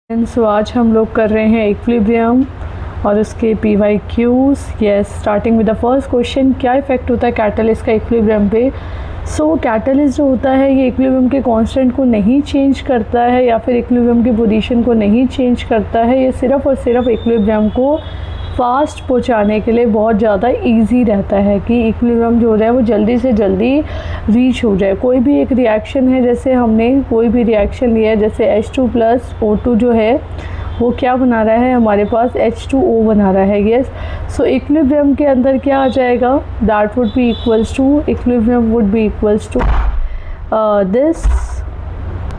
सो आज हम लोग कर रहे हैं इक्विलिब्रियम और उसके PYQs। Yes, starting with the first question, क्या इफेक्ट होता है कैटलिस्ट का इक्विलिब्रियम पे। कैटलिस्ट जो होता है ये इक्विलिब्रियम के कांस्टेंट को नहीं चेंज करता है या फिर इक्विलिब्रियम की पोजीशन को नहीं चेंज करता है। ये सिर्फ और सिर्फ इक्विलिब्रियम को फास्ट पहुंचाने के लिए बहुत ज़्यादा इजी रहता है कि इक्विलिब्रियम जो हो जाए वो जल्दी से जल्दी रीच हो जाए। कोई भी एक रिएक्शन है, जैसे हमने कोई भी रिएक्शन लिया है, जैसे H2 + O2 जो है वो क्या बना रहा है, हमारे पास H2O बना रहा है। यस, इक्विलिब्रियम के अंदर क्या आ जाएगा, that would be equals to, equilibrium would be equals to this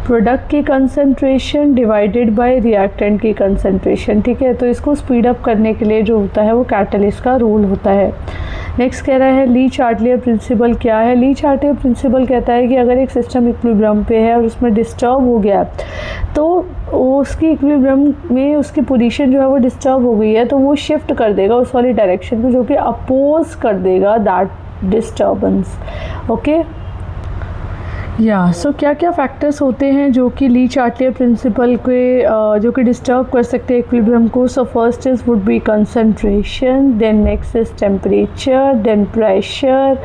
product की कंसंट्रेशन डिवाइडेड बाय रिएक्टेंट की कंसंट्रेशन। ठीक है, तो इसको स्पीड अप करने के लिए जो होता है वो कैटलिस्ट का रोल होता है। नेक्स्ट कह रहा है ली चार्टियर प्रिंसिपल क्या है। ली चार्टियर प्रिंसिपल कहता है कि अगर एक सिस्टम इक्विलिब्रियम पे है और उसमें डिस्टर्ब हो गया तो उसकी इक्विलिब्रियम में उसकी पोजीशन जो है वो डिस्टर्ब हो गई है, तो वो शिफ्ट कर देगा उस वाली डायरेक्शन को जो कि अपोज कर देगा दैट डिस्टर्बेंस। ओके, क्या क्या फैक्टर्स होते हैं जो कि ली चार्टियर प्रिंसिपल के जो कि डिस्टर्ब कर सकते हैं इक्विलिब्रियम को। First is would be concentration, then next is temperature, then pressure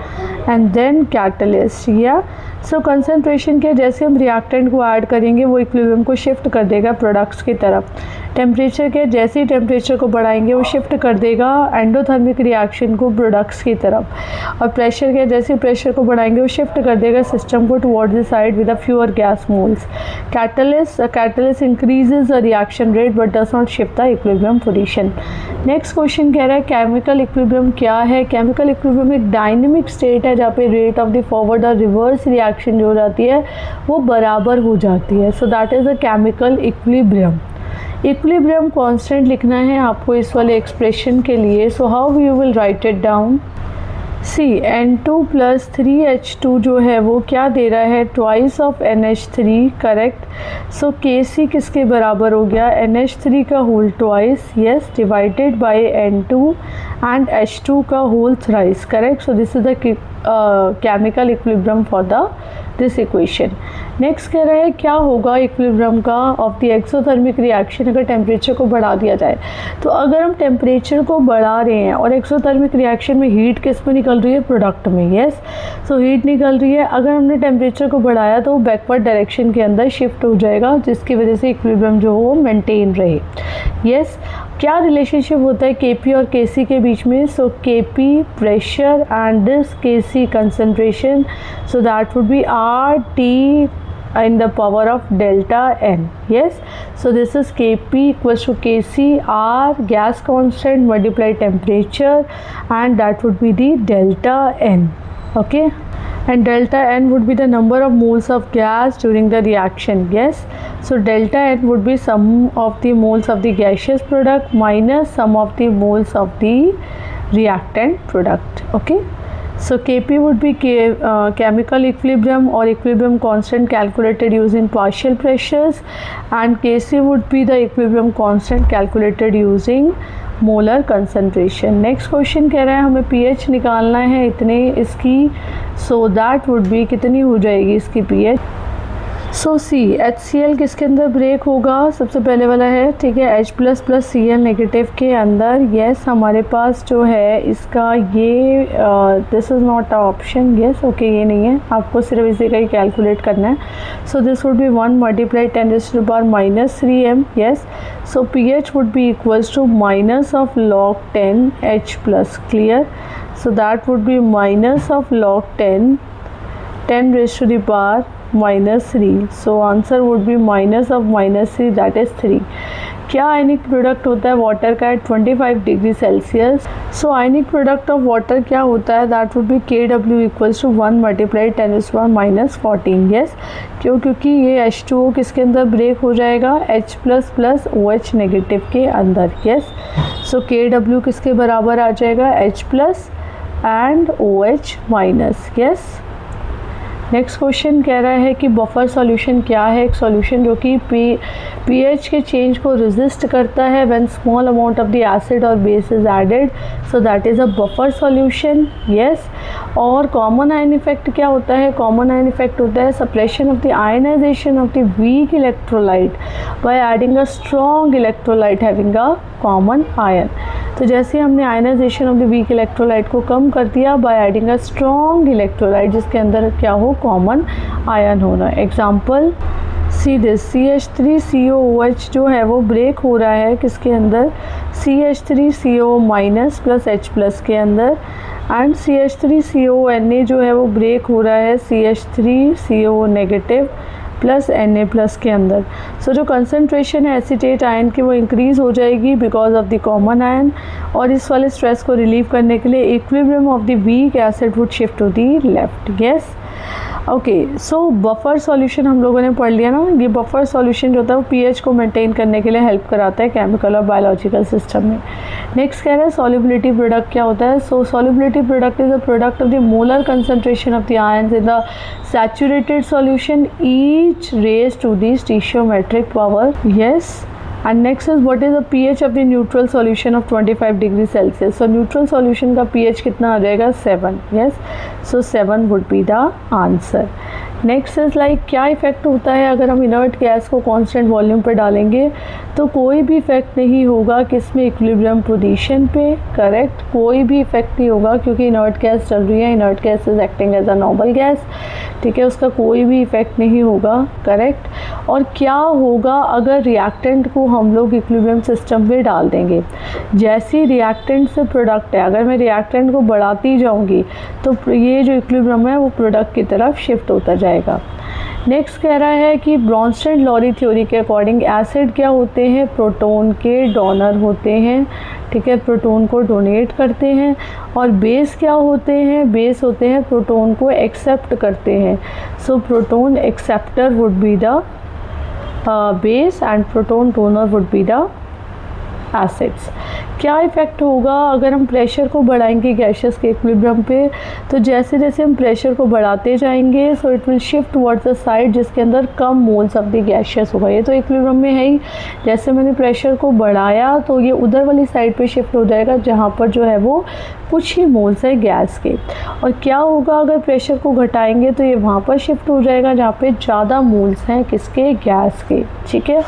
and then catalyst. Concentration के जैसे हम रिएक्टेंट को ऐड करेंगे वो इक्विलिब्रियम को शिफ्ट कर देगा प्रोडक्ट्स की तरफ। टेम्परेचर के जैसे ही टेम्परेचर को बढ़ाएंगे वो शिफ्ट कर देगा एंडोथर्मिक रिएक्शन को प्रोडक्ट्स की तरफ। और प्रेशर के जैसे प्रेशर को बढ़ाएंगे वो शिफ्ट कर देगा सिस्टम को towards the side with a fewer gas moles. Catalyst increases the reaction rate but does not shift the equilibrium position. Next question कह रहा है केमिकल इक्विलिब्रियम क्या है। केमिकल इक्विलिब्रियम एक डायनेमिक स्टेट है जहाँ पे रेट ऑफ द फॉरवर्ड और रिवर्स रिएक्शन जो हो जाती है वो बराबर हो जाती है। That is a chemical equilibrium. Equilibrium constant लिखना है आपको इस वाले एक्सप्रेशन के लिए। How you will write it down. N2 + 3H2 जो है वो क्या दे रहा है, twice of NH3, correct. Kc किसके बराबर हो गया, NH3 का whole twice, yes, divided by N2 and H2 का whole thrice, correct. This is the chemical equilibrium for this equation. Next कह रहा है क्या होगा इक्विलिब्रियम का ऑफ द एक्सोथर्मिक रिएक्शन अगर टेम्परेचर को बढ़ा दिया जाए। तो अगर हम टेम्परेचर को बढ़ा रहे हैं और एक्सोथर्मिक रिएक्शन में हीट किस में निकल रही है, प्रोडक्ट में, यस। हीट निकल रही है, अगर हमने टेम्परेचर को बढ़ाया तो वो बैकवर्ड डायरेक्शन के अंदर शिफ्ट हो जाएगा जिसकी वजह से इक्विलिब्रियम जो हो वो मेंटेन रहे। यस, क्या रिलेशनशिप होता है Kp और Kc के बीच में। Kp pressure and this Kc concentration, that would B RT in the power of delta n. Yes, this is Kp equals to Kc, R gas constant multiply temperature, and that would be the delta n. Okay, and delta n would be the number of moles of gas during the reaction. Yes, delta n would be sum of the moles of the gaseous product minus sum of the moles of the reactant product. Okay, Kp would be chemical equilibrium or equilibrium constant calculated using partial pressures, and Kc would be the equilibrium constant calculated using molar concentration. Next question कह रहा है हमें pH निकालना है इतने इसकी, that would be कितनी हो जाएगी इसकी pH। HCl किसके अंदर ब्रेक होगा, सबसे पहले वाला है, ठीक है, H++ Cl नेगेटिव के अंदर। यस, हमारे पास जो है इसका ये this is not a option, yes, okay, ये नहीं है, आपको सिर्फ इसी का ही कैलकुलेट करना है। This would be 1 × 10⁻³ yes. pH would be equals to minus of log 10 H+, clear. That would be minus of log 10 10⁻³ answer would be minus of -3, that is 3। क्या आयनिक प्रोडक्ट होता है वाटर का at 25 degree Celsius. Ionic product of water क्या होता है, that would be Kw equals to 1 × 10⁻⁻14। Yes, क्योंकि ये H2O किसके अंदर ब्रेक हो जाएगा, H++ OH नेगेटिव के अंदर। यस, Kw किसके बराबर आ जाएगा, H+ and OH-। Yes, next question कह रहा है कि बफर सॉल्यूशन क्या है। एक सॉल्यूशन जो कि पीएच के चेंज को रेजिस्ट करता है when small amount of the acid और base is added, so that is a buffer solution. Yes. और कॉमन आयन इफेक्ट क्या होता है? कॉमन आयन इफेक्ट होता है suppression of the ionization of the weak electrolyte by adding a strong electrolyte having a common ion. तो जैसे हमने ionization of the weak electrolyte को कम कर दिया by adding a strong electrolyte जिसके अंदर क्या हो? कॉमन आयन होना। एग्जाम्पल सी दिस CH3COOH जो है वो ब्रेक हो रहा है किसके अंदर? CH3CO minus plus H plus के अंदर, एंड CH3CONA जो है वो ब्रेक हो रहा है CH3CO negative plus Na plus के अंदर। सो जो कंसनट्रेशन है एसीटेट आयन की वो इंक्रीज़ हो जाएगी because of the common ion, और इस वाले स्ट्रेस को रिलीव करने के लिए equilibrium of the weak acid would shift to the left. Yes. Okay, so buffer solution हम लोगों ने पढ़ लिया ना। ये बफर सॉल्यूशन जो होता है वो पीएच को मेंटेन करने के लिए हेल्प कराता है केमिकल और बायोलॉजिकल सिस्टम में। नेक्स्ट कह रहा है सॉल्युबिलिटी प्रोडक्ट क्या होता है। So solubility product is a product of the molar concentration of the ions in the saturated solution each raise to the stoichiometric power. Yes. And next is what is the pH of the neutral solution of 25 degree Celsius. So neutral solution का pH कितना आ जाएगा? 7. Yes. So 7 would be the answer. Next is like क्या effect होता है अगर हम inert gas को constant volume पे डालेंगे? तो कोई भी इफ़ेक्ट नहीं होगा किसमें? इक्विलिब्रियम पोजीशन पे। करेक्ट, कोई भी इफ़ेक्ट नहीं होगा क्योंकि इनर्ट गैस चल रही है, inert gas is acting as a normal gas. ठीक है, उसका कोई भी इफ़ेक्ट नहीं होगा। करेक्ट। और क्या होगा अगर रिएक्टेंट को हम लोग इक्विलिब्रियम सिस्टम में डाल देंगे? जैसे रिएक्टेंट से प्रोडक्ट है, अगर मैं रिएक्टेंट को बढ़ाती जाऊँगी तो ये जो इक्विलिब्रियम है वो प्रोडक्ट की तरफ शिफ्ट होता जाएगा। नेक्स्ट कह रहा है कि ब्रॉन्स्टेड-लॉरी थ्योरी के अकॉर्डिंग एसिड क्या होते हैं? प्रोटॉन के डोनर होते हैं। ठीक है, प्रोटॉन को डोनेट करते हैं। और बेस क्या होते हैं? बेस होते हैं प्रोटॉन को एक्सेप्ट करते हैं। So proton acceptor would be the base and proton donor would be the acids. क्या इफ़ेक्ट होगा अगर हम प्रेशर को बढ़ाएंगे गैसेस के इक्विलिब्रियम पे? तो जैसे जैसे हम प्रेशर को बढ़ाते जाएंगे so it will shift towards the side जिसके अंदर कम मोल्स ऑफ द गैसेस होगा। ये तो इक्विलिब्रियम में है ही। जैसे मैंने प्रेशर को बढ़ाया तो ये उधर वाली साइड पे शिफ्ट हो जाएगा जहाँ पर जो है वो कुछ ही मोल्स है गैस के। और क्या होगा अगर प्रेशर को घटाएंगे तो ये वहाँ पर शिफ्ट हो जाएगा जहाँ पे ज़्यादा मोल्स हैं किसके? गैस के। ठीक है।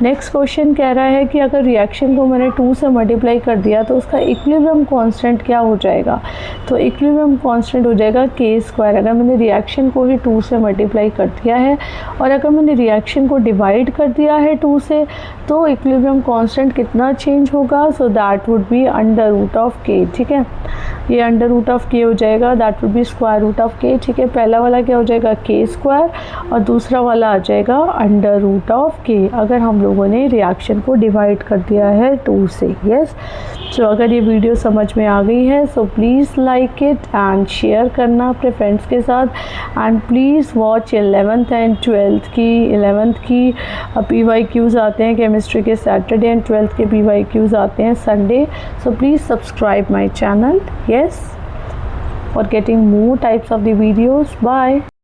नेक्स्ट क्वेश्चन कह रहा है कि अगर रिएक्शन को मैंने 2 से मल्टीप्लाई कर दिया तो उसका इक्विलिब्रियम कांस्टेंट क्या हो जाएगा? तो इक्विलिब्रियम कांस्टेंट हो जाएगा K²। अगर मैंने रिएक्शन को ही 2 से मल्टीप्लाई कर दिया है और अगर मैंने रिएक्शन को डिवाइड कर दिया है 2 से तो इक्विलिब्रियम कांस्टेंट कितना चेंज होगा? So that would B √K। ठीक है, ये √K हो जाएगा, दैट वुड बी √K। ठीक है, पहला वाला क्या हो जाएगा? K² और दूसरा वाला आ जाएगा √K अगर हम लोगों ने रिएक्शन को डिवाइड कर दिया है 2 से। यस। सो अगर ये वीडियो समझ में आ गई है so please like it and share करना अपने फ्रेंड्स के साथ, and please watch 11th and 12th की 11th की PYQs आते हैं केमिस्ट्री के सैटरडे एंड 12th के PYQs आते हैं Sunday. So please subscribe my channel. Yes, for getting more types of the videos. Bye.